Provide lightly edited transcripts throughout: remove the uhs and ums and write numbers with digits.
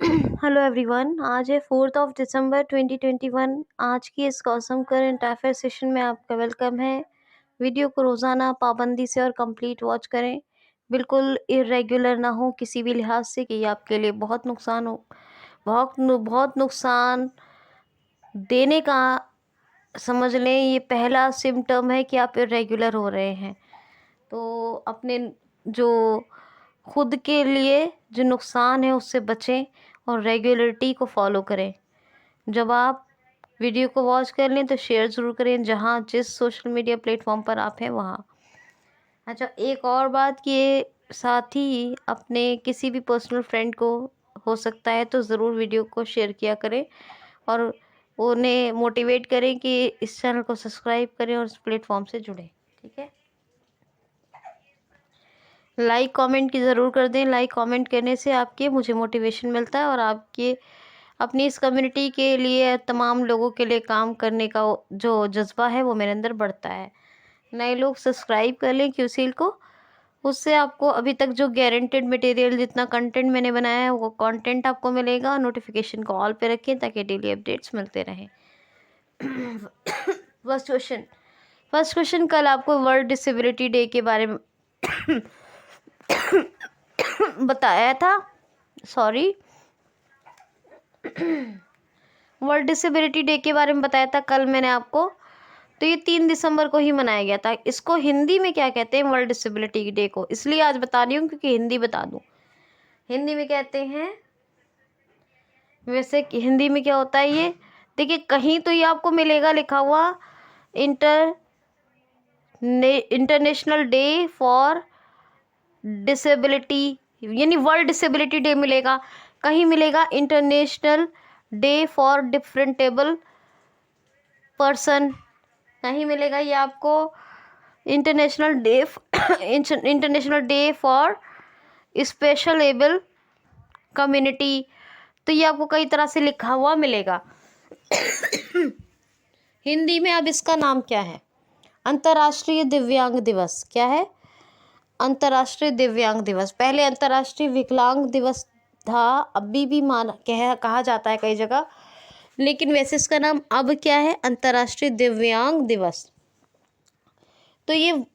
Hello everyone, आज है 4 दिसंबर 2021। आज की इस ऑसम करंट अफेयर सेशन में आपका वेलकम है। वीडियो को रोज़ाना पाबंदी से और कंप्लीट वॉच करें। बिल्कुल इरेगुलर ना हो किसी भी लिहाज से कि ये आपके लिए बहुत नुकसान हो, बहुत नुकसान देने का। समझ लें ये पहला सिम्टम है कि आप इरेगुलर हो रहे हैं। तो अपने जो खुद के लिए जो नुकसान है उससे बचें और रेगुलरिटी को फॉलो करें। जब आप वीडियो को वॉच कर लें तो शेयर ज़रूर करें जहाँ जिस सोशल मीडिया प्लेटफॉर्म पर आप हैं वहाँ। अच्छा, एक और बात कि साथ ही अपने किसी भी पर्सनल फ्रेंड को हो सकता है तो ज़रूर वीडियो को शेयर किया करें और उन्हें मोटिवेट करें कि इस चैनल को सब्सक्राइब करें और इस प्लेटफॉर्म से जुड़ें। ठीक है, लाइक कमेंट की ज़रूर कर दें। लाइक कमेंट करने से आपके मुझे मोटिवेशन मिलता है और आपके अपनी इस कम्युनिटी के लिए तमाम लोगों के लिए काम करने का जो जज्बा है वो मेरे अंदर बढ़ता है। नए लोग सब्सक्राइब कर लें क्यूसील को, उससे आपको अभी तक जो गारंटेड मटेरियल जितना कंटेंट मैंने बनाया है वो कंटेंट आपको मिलेगा। नोटिफिकेशन को ऑल पे रखें ताकि डेली अपडेट्स मिलते रहें। फर्स्ट क्वेश्चन कल आपको वर्ल्ड डिसेबिलिटी डे के बारे में बताया था। सॉरी, वर्ल्ड डिसेबिलिटी डे के बारे में बताया था कल मैंने आपको। तो ये 3 दिसंबर को ही मनाया गया था। इसको हिंदी में क्या कहते हैं वर्ल्ड डिसेबिलिटी डे को, इसलिए आज बता रही हूँ क्योंकि हिंदी बता दूँ। हिंदी में कहते हैं, वैसे हिंदी में क्या होता है ये देखिए, कहीं तो ये आपको मिलेगा लिखा हुआ इंटरनेशनल डे फॉर डिसेबिलिटी, यानी वर्ल्ड डिसेबिलिटी डे मिलेगा। कहीं मिलेगा international day for differentiable person, कहीं मिलेगा ये आपको international day for special able community. तो ये आपको कई तरह से लिखा हुआ मिलेगा। हिंदी में अब इसका नाम क्या है? अंतर्राष्ट्रीय दिव्यांग दिवस। क्या है? अंतर्राष्ट्रीय दिव्यांग दिवस। पहले अंतर्राष्ट्रीय विकलांग दिवस था, अभी भी कहा जाता है कई जगह, लेकिन वैसे इसका नाम अब क्या है? अंतर्राष्ट्रीय दिव्यांग दिवस। तो ये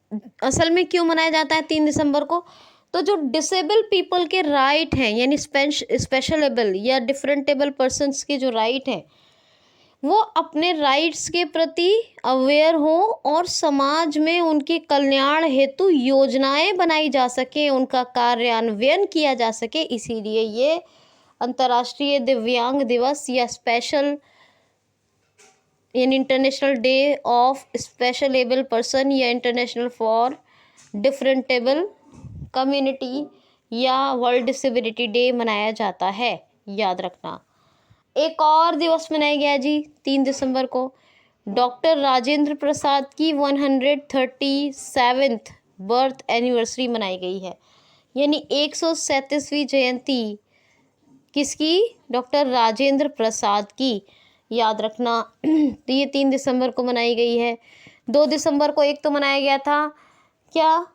असल में क्यों मनाया जाता है 3 दिसंबर को? तो जो डिसेबल पीपल के राइट हैं, यानी स्पेशल एबल या डिफरेंटेबल पर्सन्स के जो राइट हैं, वो अपने राइट्स के प्रति अवेयर हों और समाज में उनके कल्याण हेतु योजनाएं बनाई जा सकें, उनका कार्यान्वयन किया जा सके। इसीलिए ये अंतर्राष्ट्रीय दिव्यांग दिवस या special international day of special able person या इंटरनेशनल फॉर डिफरेंटेबल कम्युनिटी या वर्ल्ड डिसेबिलिटी डे मनाया जाता है, याद रखना। एक और दिवस मनाया गया जी 3 दिसंबर को, डॉक्टर राजेंद्र प्रसाद की 137th बर्थ एनिवर्सरी मनाई गई है, यानी 137वीं जयंती किसकी? डॉक्टर राजेंद्र प्रसाद की, याद रखना। तो ये 3 दिसंबर को मनाई गई है। 2 दिसंबर को एक तो मनाया गया था क्या,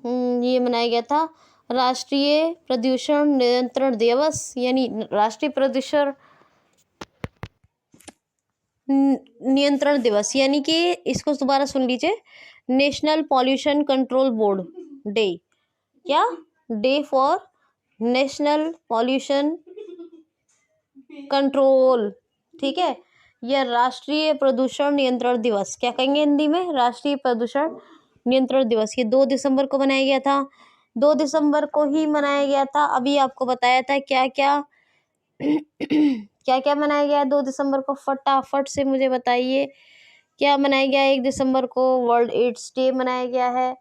ये मनाया गया था राष्ट्रीय प्रदूषण नियंत्रण दिवस, यानी राष्ट्रीय प्रदूषण नियंत्रण दिवस, यानी कि इसको दोबारा सुन लीजिए, national pollution control board day. क्या? Day for national pollution control, ठीक है। यह राष्ट्रीय प्रदूषण नियंत्रण दिवस, क्या कहेंगे हिंदी में? राष्ट्रीय प्रदूषण नियंत्रण दिवस। ये 2 दिसंबर को मनाया गया था। 2 दिसंबर को ही मनाया गया था। अभी आपको बताया था क्या क्या क्या क्या मनाया गया है 2 दिसंबर को, फटाफट से मुझे बताइए क्या मनाया गया है। 1 दिसंबर को वर्ल्ड एड्स डे मनाया गया है।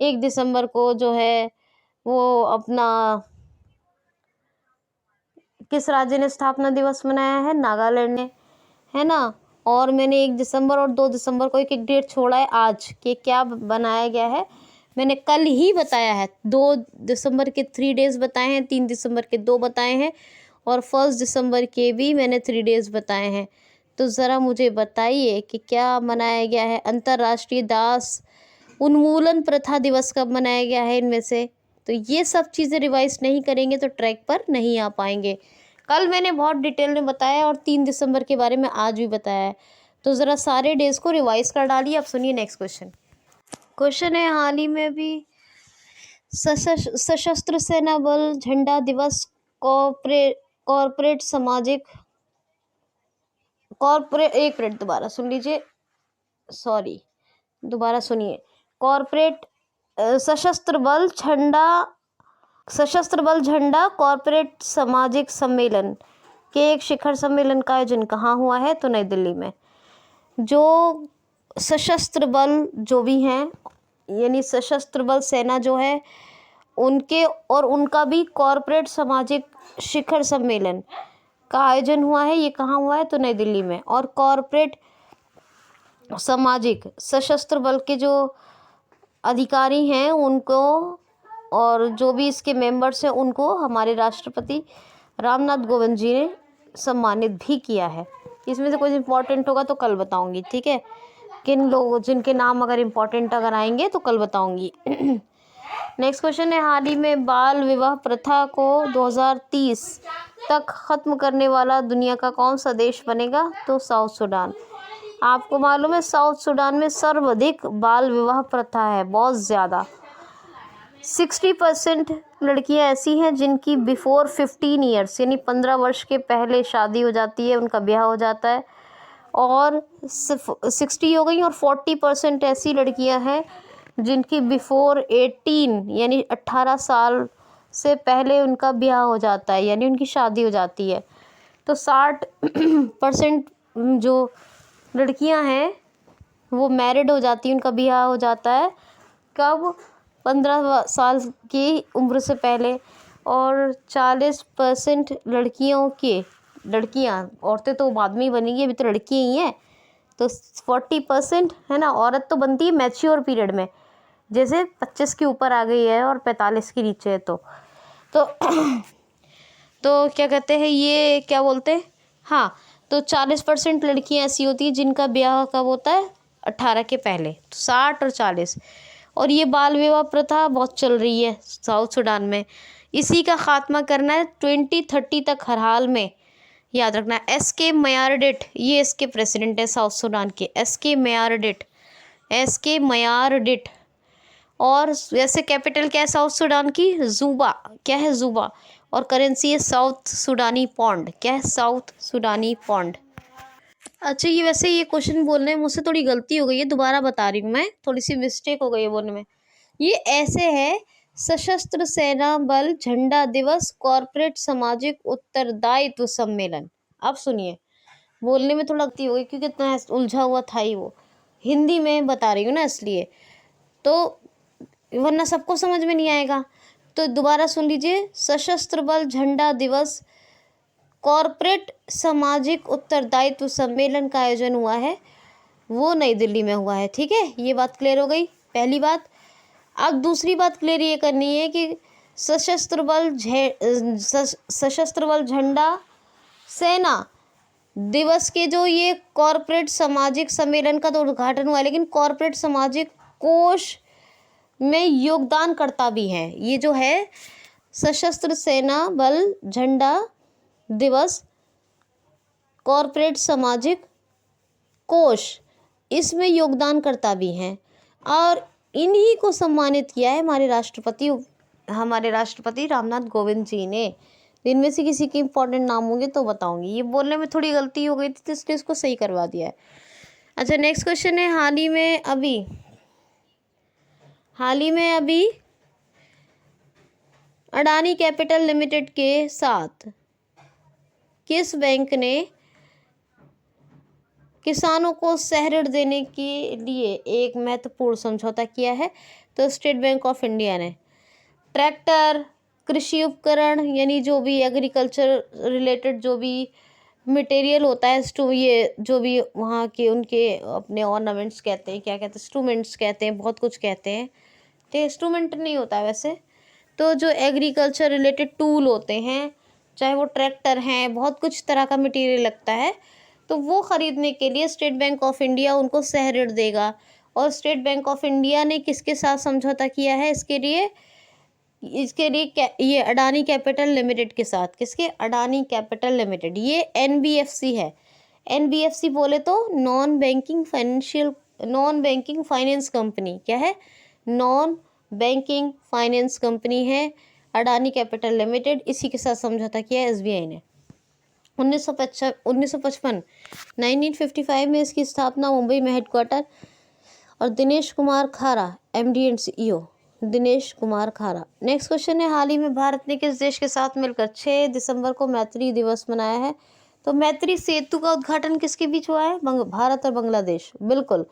1 दिसंबर को जो है वो अपना किस राज्य ने स्थापना दिवस मनाया है? नागालैंड ने, है ना। और मैंने 1 दिसंबर और 2 दिसंबर को एक एक डेट छोड़ा है आज कि क्या बनाया गया है, मैंने कल ही बताया है। 2 दिसंबर के 3 डेज बताए हैं, 3 दिसंबर के 2 बताए हैं और 1 दिसंबर के भी मैंने 3 डेज बताए हैं। तो ज़रा मुझे बताइए कि क्या मनाया गया है। अंतर्राष्ट्रीय दास उन्मूलन प्रथा दिवस कब मनाया गया है इनमें से? तो ये सब चीज़ें रिवाइज नहीं करेंगे तो ट्रैक पर नहीं आ पाएंगे। कल मैंने बहुत डिटेल में बताया और 3 दिसंबर के बारे में आज भी बताया है, तो ज़रा सारे डेज़ को रिवाइज कर डालिए। अब सुनिए नेक्स्ट क्वेश्चन। क्वेश्चन है, हाल ही में भी सशस्त्र सेना बल झंडा दिवस कॉर्पोरेट सामाजिक कॉर्पोरेट एक मिनट दोबारा सुन लीजिए, सॉरी दोबारा सुनिए। कॉर्पोरेट सशस्त्र बल झंडा कॉर्पोरेट सामाजिक सम्मेलन के एक शिखर सम्मेलन का आयोजन कहाँ हुआ है? तो नई दिल्ली में। जो सशस्त्र बल जो भी हैं, यानी सशस्त्र बल सेना जो है उनके और उनका भी कॉर्पोरेट सामाजिक शिखर सम्मेलन का आयोजन हुआ है। ये कहाँ हुआ है? तो नई दिल्ली में। और कॉर्पोरेट सामाजिक सशस्त्र बल के जो अधिकारी हैं उनको और जो भी इसके मेंबर्स हैं उनको हमारे राष्ट्रपति रामनाथ कोविंद जी ने सम्मानित भी किया है। इसमें से कुछ इम्पोर्टेंट होगा तो कल बताऊंगी, ठीक है? किन लोग जिनके नाम अगर इम्पोर्टेंट अगर आएंगे तो कल बताऊंगी। नेक्स्ट क्वेश्चन है, हाल ही में बाल विवाह प्रथा को 2030 तक ख़त्म करने वाला दुनिया का कौन सा देश बनेगा? तो साउथ सूडान। आपको मालूम है साउथ सूडान में सर्वाधिक बाल विवाह प्रथा है, बहुत ज़्यादा। 60% लड़कियां ऐसी हैं जिनकी बिफोर 15 ईयर्स यानी 15 वर्ष के पहले शादी हो जाती है, उनका ब्याह हो जाता है। और 60 हो गई। और 40% ऐसी लड़कियां हैं जिनकी बिफोर 18 यानी 18 साल से पहले उनका ब्याह हो जाता है, यानी उनकी शादी हो जाती है। तो 60% जो लड़कियां हैं वो मैरिड हो जाती हैं, उनका ब्याह हो जाता है कब? 15 साल की उम्र से पहले। और 40% लड़कियां, औरतें तो बाद में ही बनेंगी, अभी तो लड़कियां ही हैं। तो 40% है ना, औरत तो बनती है मैच्योर पीरियड में, जैसे 25 के ऊपर आ गई है और 45 के नीचे है तो तो क्या कहते हैं, ये क्या बोलते हैं, हाँ, तो 40% लड़कियां ऐसी होती हैं जिनका ब्याह कब होता है? 18 के पहले। तो 60 और 40। और ये बाल विवाह प्रथा बहुत चल रही है साउथ सूडान में। इसी का खात्मा करना है 2030 तक हर हाल में, याद रखना। एस.के. मायारडिट ये इसके प्रेसिडेंट है साउथ सूडान के, एस.के. मायारडिट। और वैसे कैपिटल क्या है साउथ सूडान की? जूबा। क्या है? जूबा। और करेंसी है साउथ सूडानी पौंड। क्या है? साउथ सूडानी पौंड। अच्छा, ये वैसे ये क्वेश्चन बोलने में मुझसे थोड़ी गलती हो गई है, दोबारा बता रही हूँ मैं, थोड़ी सी मिस्टेक हो गई है बोलने में। ये ऐसे है, सशस्त्र सेना बल झंडा दिवस कॉर्पोरेट सामाजिक उत्तरदायित्व सम्मेलन। अब सुनिए, बोलने में थोड़ा गलती हो गई क्योंकि इतना उलझा हुआ था ही वो, हिंदी में बता रही हूँ ना इसलिए, तो वरना सबको समझ में नहीं आएगा। तो दोबारा सुन लीजिए, सशस्त्र बल झंडा दिवस कॉर्पोरेट सामाजिक उत्तरदायित्व सम्मेलन का आयोजन हुआ है, वो नई दिल्ली में हुआ है, ठीक है? ये बात क्लियर हो गई, पहली बात। अब दूसरी बात क्लियर ये करनी है कि सशस्त्र बल झंडा सेना दिवस के जो ये कॉर्पोरेट सामाजिक सम्मेलन का तो उद्घाटन हुआ है, लेकिन कॉर्पोरेट सामाजिक कोष में योगदान करता भी है। ये जो है सशस्त्र सेना बल झंडा दिवस कॉर्पोरेट सामाजिक कोष, इसमें योगदान करता भी हैं। और इन्हीं को सम्मानित किया है हमारे राष्ट्रपति रामनाथ कोविंद जी ने। इनमें से किसी के इम्पोर्टेंट नाम होंगे तो बताऊंगी। ये बोलने में थोड़ी गलती हो गई थी तो इसलिए इसको सही करवा दिया है। अच्छा, नेक्स्ट क्वेश्चन है, हाल ही में अभी अडानी कैपिटल लिमिटेड के साथ किस बैंक ने किसानों को सहऋण देने के लिए एक महत्वपूर्ण समझौता किया है? तो स्टेट बैंक ऑफ इंडिया ने। ट्रैक्टर, कृषि उपकरण, यानी जो भी एग्रीकल्चर रिलेटेड जो भी मटेरियल होता है, ये जो भी वहाँ के उनके अपने ऑर्नामेंट्स कहते हैं, क्या कहते हैं, इंस्ट्रूमेंट्स कहते हैं, बहुत कुछ कहते हैं, तो इंस्ट्रूमेंट नहीं होता है वैसे, तो जो एग्रीकल्चर रिलेटेड टूल होते हैं, चाहे वो ट्रैक्टर हैं, बहुत कुछ तरह का मटेरियल लगता है, तो वो ख़रीदने के लिए स्टेट बैंक ऑफ इंडिया उनको सहऋण देगा। और स्टेट बैंक ऑफ इंडिया ने किसके साथ समझौता किया है इसके लिए? इसके लिए ये अडानी कैपिटल लिमिटेड के साथ, किसके, अडानी कैपिटल लिमिटेड, ये एनबीएफसी है। एनबीएफसी बोले तो नॉन बैंकिंग फाइनेंस कंपनी, क्या है, नॉन बैंकिंग फाइनेंस कंपनी है अडानी कैपिटल लिमिटेड। इसी के साथ समझौता किया एसबीआई ने 1955 1955 में इसकी स्थापना, मुंबई में हेडक्वार्टर। और Dinesh Kumar Khara MD and CEO, Dinesh Kumar Khara. Next question है, हाल ही में भारत ने किस देश के साथ मिलकर 6 दिसंबर को मैत्री दिवस मनाया है? तो मैत्री सेतु का उद्घाटन किसके बीच हुआ है? भारत और बांग्लादेश, बिल्कुल।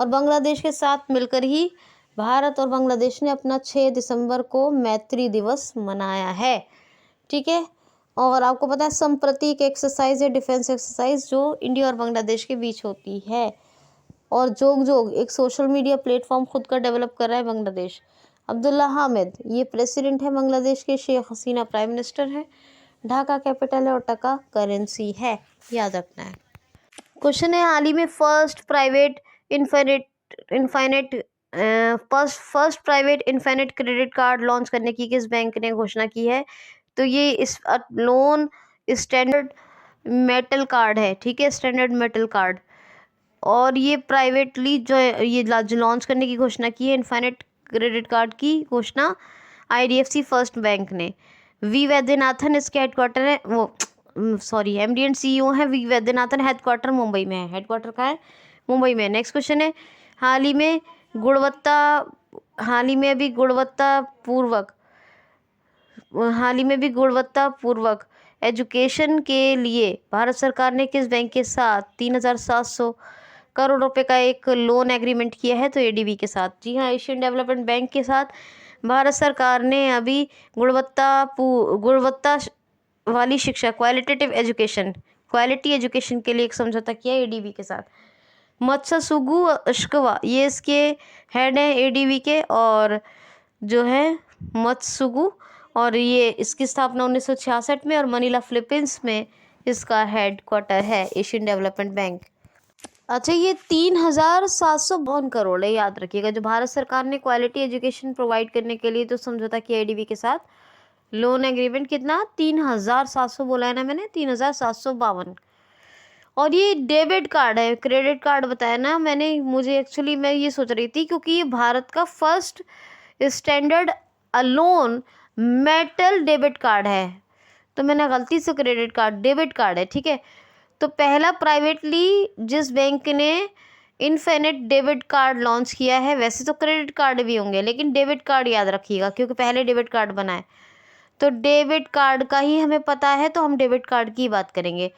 और बांग्लादेश के साथ मिलकर ही भारत और बांग्लादेश ने अपना 6 दिसंबर को मैत्री दिवस मनाया है, ठीक है। और आपको पता है संप्रति एक एक्सरसाइज है, डिफेंस एक्सरसाइज, जो इंडिया और बांग्लादेश के बीच होती है। और जोग जोग एक सोशल मीडिया प्लेटफॉर्म खुद का डेवलप कर रहा है बांग्लादेश। अब्दुल्ला हामिद ये प्रेसिडेंट है बांग्लादेश के, शेख हसीना प्राइम मिनिस्टर है। ढाका कैपिटल है और टका करेंसी है, याद रखना है। क्वेश्चन है, हाल ही में first private infinite credit card launch करने की किस बैंक ने घोषणा की है? तो ये इस लोन स्टैंडर्ड मेटल कार्ड है, ठीक है, स्टैंडर्ड मेटल कार्ड। और ये प्राइवेटली जो ये लॉन्च करने की घोषणा की है इन्फिनिट क्रेडिट कार्ड की घोषणा आईडीएफसी फर्स्ट बैंक ने। वी वैद्यनाथन इसके हेडक्वार्टर है, एमडी एंड सीईओ है वी वैद्यनाथन। हेडक्वार्टर मुंबई में है, हेडक्वार्टर कहाँ है? मुंबई में। नेक्स्ट क्वेश्चन है, हाल ही में भी गुणवत्तापूर्वक एजुकेशन के लिए भारत सरकार ने किस बैंक के साथ 3,700 करोड़ रुपए का एक लोन एग्रीमेंट किया है? तो एडीबी के साथ। जी हाँ, एशियन डेवलपमेंट बैंक के साथ भारत सरकार ने अभी गुणवत्ता वाली शिक्षा, क्वालिटी एजुकेशन के लिए एक समझौता किया है एडीबी के साथ। मत्सुगु अश्कवा ये इसके हेड हैं एडीबी के, और जो है मत्सुगु, और ये इसकी स्थापना 1966 में और मनीला फिलीपींस में इसका हेड क्वार्टर है एशियन डेवलपमेंट बैंक। अच्छा, ये 3,752 करोड़ है, याद रखिएगा, जो भारत सरकार ने क्वालिटी एजुकेशन प्रोवाइड करने के लिए तो समझौता किया एडीबी के साथ। लोन एग्रीमेंट कितना? 3,700 बोला है ना मैंने, 3,752। और ये डेबिट कार्ड है, क्रेडिट कार्ड बताया ना मैंने, मैं ये सोच रही थी क्योंकि ये भारत का first standard alone metal debit card है, तो मैंने गलती से क्रेडिट कार्ड, डेबिट कार्ड है, ठीक है। तो पहला प्राइवेटली जिस बैंक ने इन्फिनिट डेबिट कार्ड लॉन्च किया है, वैसे तो क्रेडिट कार्ड भी होंगे लेकिन डेबिट कार्ड याद रखिएगा क्योंकि पहले डेबिट कार्ड बना है, तो डेबिट कार्ड का ही हमें पता है, तो हम डेबिट कार्ड की बात करेंगे।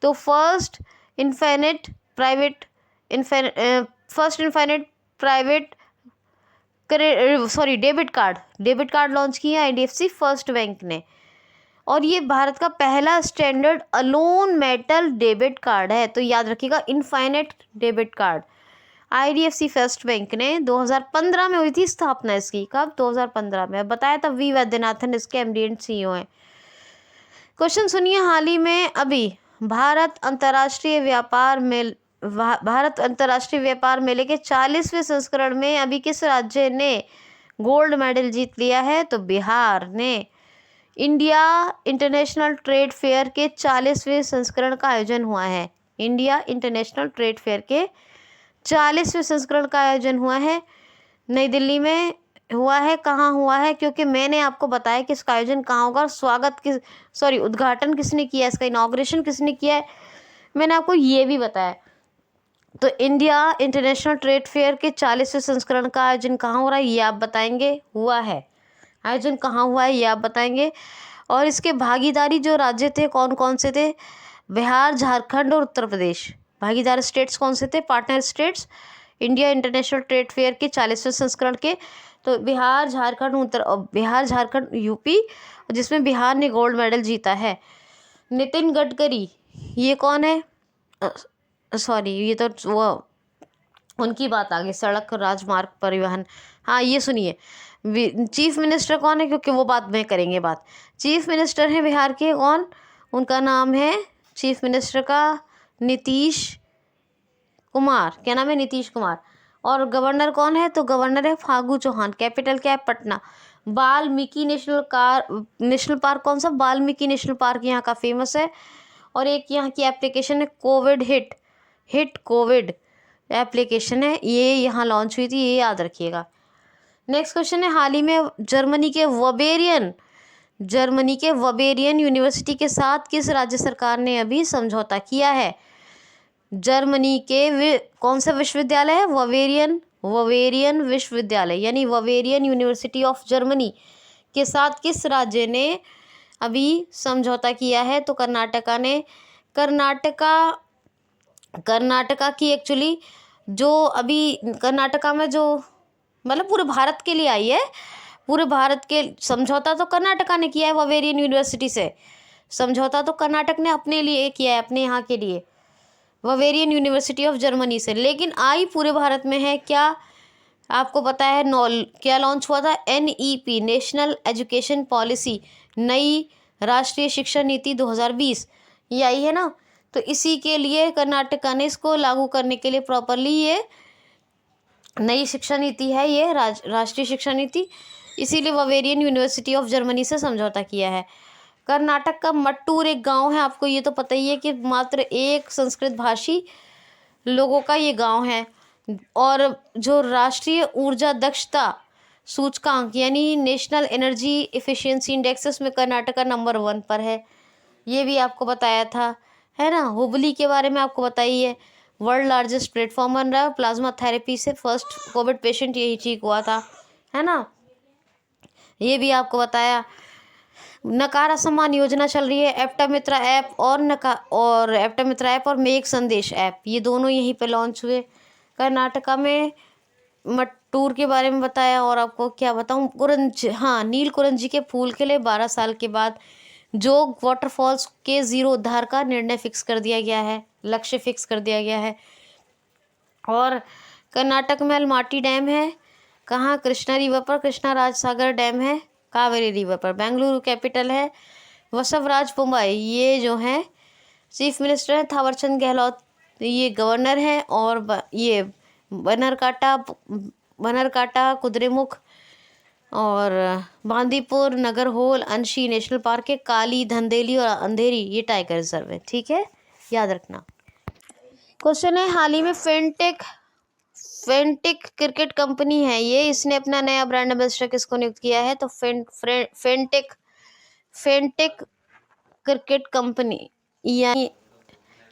तो first infinite private debit card launch किया आईडीएफसी फर्स्ट बैंक ने, और ये भारत का पहला standard alone metal debit card है, तो याद रखिएगा infinite debit card. IDFC first bank ने 2015 में हुई थी स्थापना इसकी। कब? 2015 में। बताया था वी वैद्यनाथन इसके एमडी एंड सीईओ हैं। क्वेश्चन सुनिए, हाल ही में अभी भारत अंतर्राष्ट्रीय व्यापार मेले के 40वें संस्करण में अभी किस राज्य ने गोल्ड मेडल जीत लिया है? तो बिहार ने। इंडिया इंटरनेशनल ट्रेड फेयर के 40वें संस्करण का आयोजन हुआ है। इंडिया इंटरनेशनल ट्रेड फेयर के 40वें संस्करण का आयोजन हुआ है, नई दिल्ली में हुआ है। कहाँ हुआ है? क्योंकि मैंने आपको बताया कि इसका आयोजन कहाँ होगा और उद्घाटन किसने किया है, इसका इनॉग्रेशन किसने किया है, मैंने आपको ये भी बताया। तो इंडिया इंटरनेशनल ट्रेड फेयर के 40वें संस्करण का आयोजन कहाँ हो रहा है ये आप बताएंगे। हुआ है, आयोजन कहाँ हुआ है ये आप बताएंगे। और इसके भागीदारी जो राज्य थे कौन कौन से थे? बिहार, झारखंड और उत्तर प्रदेश। भागीदार स्टेट्स कौन से थे? Partner states India international trade fair के 40वें संस्करण के। तो बिहार, झारखंड, यूपी, जिसमें बिहार ने गोल्ड मेडल जीता है। नितिन गडकरी ये कौन है? ये तो वो उनकी बात आ गई, सड़क राजमार्ग परिवहन। हाँ, ये सुनिए, चीफ मिनिस्टर कौन है? क्योंकि वो बात में करेंगे बात। चीफ मिनिस्टर है बिहार के, कौन? उनका नाम है चीफ मिनिस्टर का नीतीश कुमार। क्या नाम है? नीतीश कुमार। और गवर्नर कौन है? तो गवर्नर है फागू चौहान। कैपिटल क्या है? पटना। वाल्मीकि नेशनल पार्क कौन सा? वाल्मीकि नेशनल पार्क यहाँ का फेमस है। और एक यहाँ की एप्लीकेशन है कोविड हिट कोविड एप्लीकेशन है, ये यहाँ लॉन्च हुई थी, ये याद रखिएगा। नेक्स्ट क्वेश्चन है, हाल ही में जर्मनी के वबेरियन यूनिवर्सिटी के साथ किस राज्य सरकार ने अभी समझौता किया है? जर्मनी के कौन सा विश्वविद्यालय है? वबेरियन विश्वविद्यालय यानी वबेरियन यूनिवर्सिटी ऑफ जर्मनी के साथ किस राज्य ने अभी समझौता किया है? तो कर्नाटका ने। कर्नाटका की एक्चुअली जो अभी कर्नाटका में जो मतलब पूरे भारत के लिए आई है, पूरे भारत के समझौता तो कर्नाटका ने किया है वबेरियन यूनिवर्सिटी से। समझौता तो कर्नाटक ने अपने लिए किया है, अपने यहाँ के लिए, वबेरियन यूनिवर्सिटी ऑफ जर्मनी से। लेकिन आई पूरे भारत में है क्या? आपको पता है क्या लॉन्च हुआ था? NEP नेशनल एजुकेशन पॉलिसी, नई राष्ट्रीय शिक्षा नीति 2020 ये आई है ना। तो इसी के लिए कर्नाटका ने इसको लागू करने के लिए प्रॉपरली ये नई शिक्षा नीति है, ये राष्ट्रीय शिक्षा नीति, इसीलिए वबेरियन यूनिवर्सिटी ऑफ जर्मनी से समझौता किया है। कर्नाटक का मट्टूर एक गांव है, आपको ये तो पता ही है कि मात्र एक संस्कृत भाषी लोगों का ये गांव है। और जो राष्ट्रीय ऊर्जा दक्षता सूचकांक यानी नेशनल एनर्जी इफिशियंसी इंडेक्स, उसमें कर्नाटका नंबर 1 पर है, ये भी आपको बताया था, है ना। हुबली के बारे में आपको बताइए, वर्ल्ड लार्जेस्ट प्लेटफॉर्म बन रहा है, प्लाज्मा थेरेपी से फर्स्ट कोविड पेशेंट यही ठीक हुआ था, है ना, ये भी आपको बताया। नकारा सम्मान योजना चल रही है, एप्टा मित्रा ऐप और एप्टा मित्रा ऐप और मेक संदेश ऐप, ये दोनों यहीं पे लॉन्च हुए। कर्नाटका में मट्टूर के बारे में बताया। और आपको क्या बताऊं, नील कुरंजी के फूल के लिए 12 साल के बाद जोग वाटरफॉल्स के जीरो उद्धार का निर्णय फिक्स कर दिया गया है, लक्ष्य फिक्स कर दिया गया है। और कर्नाटक में अलमाटी डैम है, कहाँ? कृष्णा रिवर पर। कृष्णा राज सागर डैम है कावेरी रिवर पर। बेंगलुरु कैपिटल है वसवराज मुंबई, ये जो है चीफ मिनिस्टर है थावरचंद गहलोत, ये गवर्नर है। और ये बनरकाटा कुद्रेमुख और बांदीपुर, नगरहोल, अंशी नेशनल पार्क है। काली, धंधेली और अंधेरी ये टाइगर रिजर्व है, ठीक है, याद रखना। क्वेश्चन है, हाल ही में फेंटिक क्रिकेट कंपनी है ये, इसने अपना नया ब्रांड एम्बेसडर किसको नियुक्त किया है? तो फेंटिक क्रिकेट कंपनी, यानी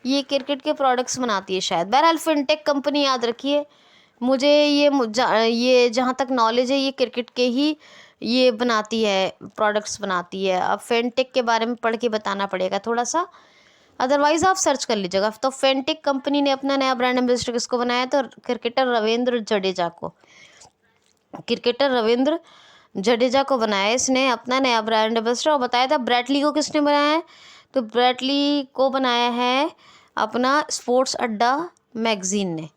ये क्रिकेट के प्रोडक्ट्स बनाती है शायद। बहरहाल फेंटेक कंपनी याद रखिए। मुझे ये जहाँ तक नॉलेज है, ये क्रिकेट के ही ये बनाती है, प्रोडक्ट्स बनाती है। अब फेंटेक के बारे में पढ़ के बताना पड़ेगा थोड़ा सा, अदरवाइज आप सर्च कर लीजिएगा। तो फेंटेक कंपनी ने अपना नया ब्रांड एम्बेसडर किसको बनाया? तो क्रिकेटर रविंद्र जडेजा को बनाया इसने अपना नया ब्रांड एम्बेसडर। और बताया था ब्रैटली को किसने बनाया है? तो ब्रैटली को बनाया है अपना स्पोर्ट्स अड्डा मैगजीन ने।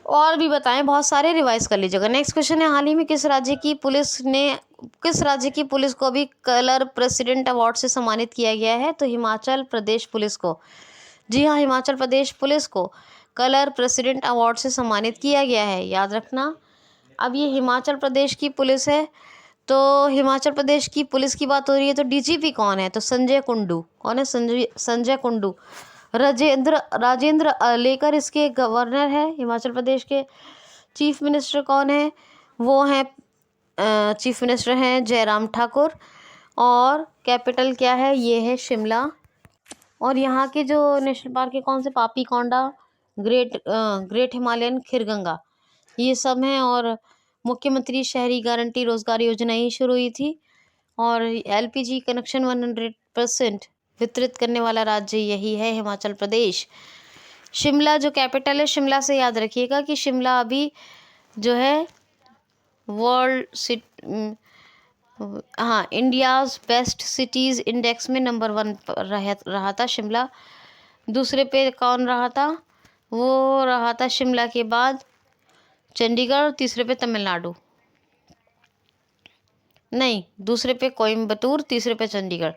और भी बताएं, बहुत सारे रिवाइज कर लीजिएगा। नेक्स्ट क्वेश्चन है, हाल ही में किस राज्य की पुलिस को भी कलर प्रेसिडेंट अवार्ड से सम्मानित किया गया है? तो हिमाचल प्रदेश पुलिस को। जी हाँ, हिमाचल प्रदेश पुलिस को कलर प्रेसिडेंट अवार्ड से सम्मानित किया गया है, याद रखना। अब ये हिमाचल प्रदेश की पुलिस है, तो हिमाचल प्रदेश की पुलिस की बात हो रही है, तो डीजीपी कौन है? तो संजय कुंडू। कौन है? संजय कुंडू। राजेंद्र लेकर इसके गवर्नर है हिमाचल प्रदेश के। चीफ मिनिस्टर कौन है? वो हैं चीफ मिनिस्टर हैं जयराम ठाकुर। और कैपिटल क्या है? ये है शिमला। और यहाँ के जो नेशनल पार्क है कौन से? पापी कोंडा, ग्रेट हिमालयन खीरगंगा, ये सब हैं। और मुख्यमंत्री शहरी गारंटी रोजगार योजना ही शुरू हुई थी। और LPG कनेक्शन 100% वितरित करने वाला राज्य यही है, हिमाचल प्रदेश। शिमला जो कैपिटल है, शिमला से याद रखिएगा कि शिमला अभी जो है इंडियाज़ बेस्ट सिटीज़ इंडेक्स में नंबर 1 पर रहा था शिमला। दूसरे पे कौन रहा था? वो रहा था शिमला के बाद चंडीगढ़, और तीसरे पे तमिलनाडु, नहीं, दूसरे पे कोयम्बटूर, तीसरे पे चंडीगढ़।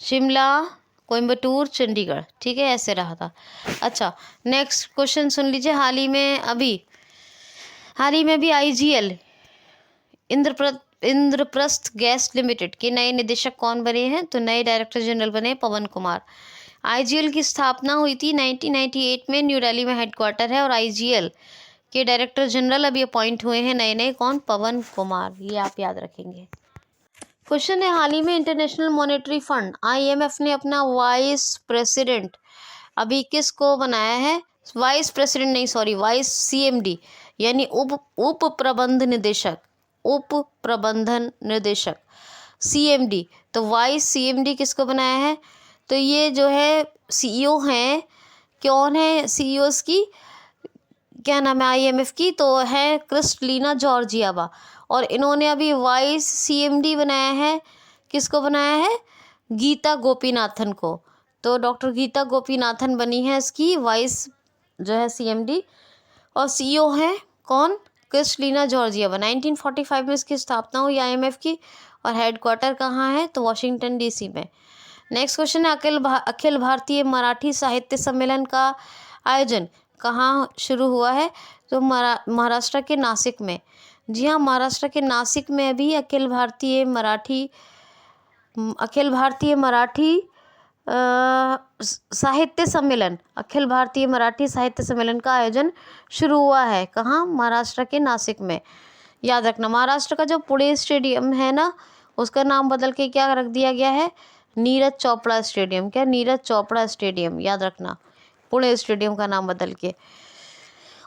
शिमला, कोयम्बटूर, चंडीगढ़, ठीक है, ऐसे रहा था। अच्छा, नेक्स्ट क्वेश्चन सुन लीजिए। हाल ही में भी IGL इंद्रप्रस्थ गैस लिमिटेड के नए निदेशक कौन बने हैं? तो नए डायरेक्टर जनरल बने पवन कुमार। आईजीएल की स्थापना हुई थी 1998 में, न्यू दिल्ली में हेडक्वार्टर है। और आईजीएल के डायरेक्टर जनरल अभी अपॉइंट हुए हैं नए नए, कौन? पवन कुमार। ये आप याद रखेंगे। क्वेश्चन है, हाल ही में इंटरनेशनल मॉनेटरी फंड आईएमएफ ने अपना वाइस प्रेसिडेंट अभी किसको बनाया है? वाइस प्रेसिडेंट नहीं, सॉरी, वाइस सीएमडी यानी उप प्रबंध निदेशक, उप प्रबंधन निदेशक सीएमडी। तो वाइस सीएमडी किसको बनाया है? तो ये जो है सीईओ हैं, कौन है सीईओस की, क्या नाम है आईएमएफ की? तो है क्रिस्टलीना जॉर्जियावा। और इन्होंने अभी वाइस सीएमडी बनाया है, किसको बनाया है? गीता गोपीनाथन को। तो डॉक्टर गीता गोपीनाथन बनी है इसकी वाइस जो है सीएमडी। और सीईओ है कौन? क्रिस्टलीना जॉर्जियावा। 1945 में इसकी स्थापना हुई आईएमएफ की। और हेडक्वार्टर कहाँ है? तो वाशिंगटन डीसी में। नेक्स्ट क्वेश्चन है, अखिल भारतीय मराठी साहित्य सम्मेलन का आयोजन कहाँ शुरू हुआ है? तो महाराष्ट्र के नासिक में। जी हाँ, महाराष्ट्र के नासिक में अभी अखिल भारतीय मराठी साहित्य सम्मेलन, अखिल भारतीय मराठी साहित्य सम्मेलन का आयोजन शुरू हुआ है। कहाँ? महाराष्ट्र के नासिक में। याद रखना, महाराष्ट्र का जो पुणे स्टेडियम है ना, उसका नाम बदल के क्या रख दिया गया है? नीरज चोपड़ा स्टेडियम। क्या? नीरज चोपड़ा स्टेडियम, याद रखना, पुणे स्टेडियम का नाम बदल के।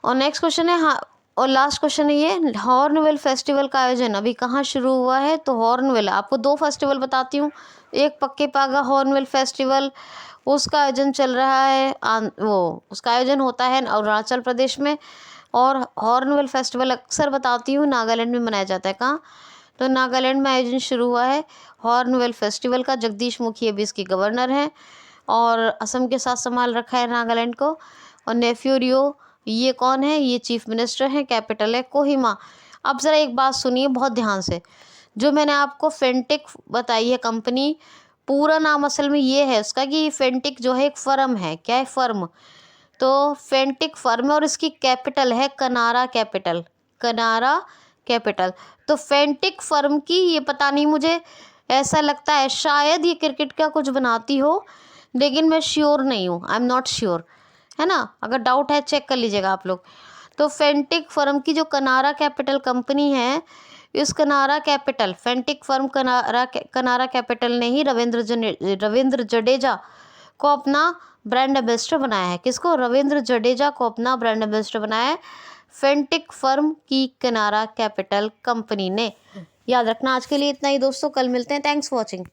और नेक्स्ट क्वेश्चन है, हाँ, और लास्ट क्वेश्चन है ये, हॉर्नबिल फेस्टिवल का आयोजन अभी कहाँ शुरू हुआ है? तो हॉर्नबिल, आपको 2 फेस्टिवल बताती हूँ। एक पक्के पागा हॉर्नबिल फेस्टिवल, उसका आयोजन चल रहा है, उसका आयोजन होता है अरुणाचल प्रदेश में। और हॉर्नबिल फेस्टिवल अक्सर बताती हूँ नागालैंड में मनाया जाता है। कहाँ? तो नागालैंड में आयोजन शुरू हुआ है हॉर्नबिल फेस्टिवल का। जगदीश मुखी अभी इसके गवर्नर हैं और असम के साथ संभाल रखा है नागालैंड को। और नेफ्यू रियो, ये कौन है? ये चीफ मिनिस्टर हैं। कैपिटल है कोहिमा। अब ज़रा एक बात सुनिए बहुत ध्यान से, जो मैंने आपको फेंटिक बताई है कंपनी, पूरा नाम असल में ये है उसका कि फेंटिक जो है एक फर्म है। क्या है? फर्म। तो फेंटिक फर्म है और इसकी कैपिटल है कनारा कैपिटल, कनारा कैपिटल। तो फेंटिक फर्म की, ये पता नहीं, मुझे ऐसा लगता है शायद ये क्रिकेट का कुछ बनाती हो, लेकिन मैं श्योर नहीं हूँ, आई एम नॉट श्योर, है ना। अगर डाउट है चेक कर लीजिएगा आप लोग। तो फेंटिक फर्म की जो कनारा कैपिटल कंपनी है, इस कनारा कैपिटल, फेंटिक फर्म कनारा कैपिटल ने ही रविंद्र जडेजा को अपना ब्रांड एम्बेसडर बनाया है। किसको? रविंद्र जडेजा को अपना ब्रांड एम्बेसडर बनाया है फेंटिक फर्म की कनारा कैपिटल कंपनी ने। याद रखना। आज के लिए इतना ही दोस्तों, कल मिलते हैं। Thanks for watching.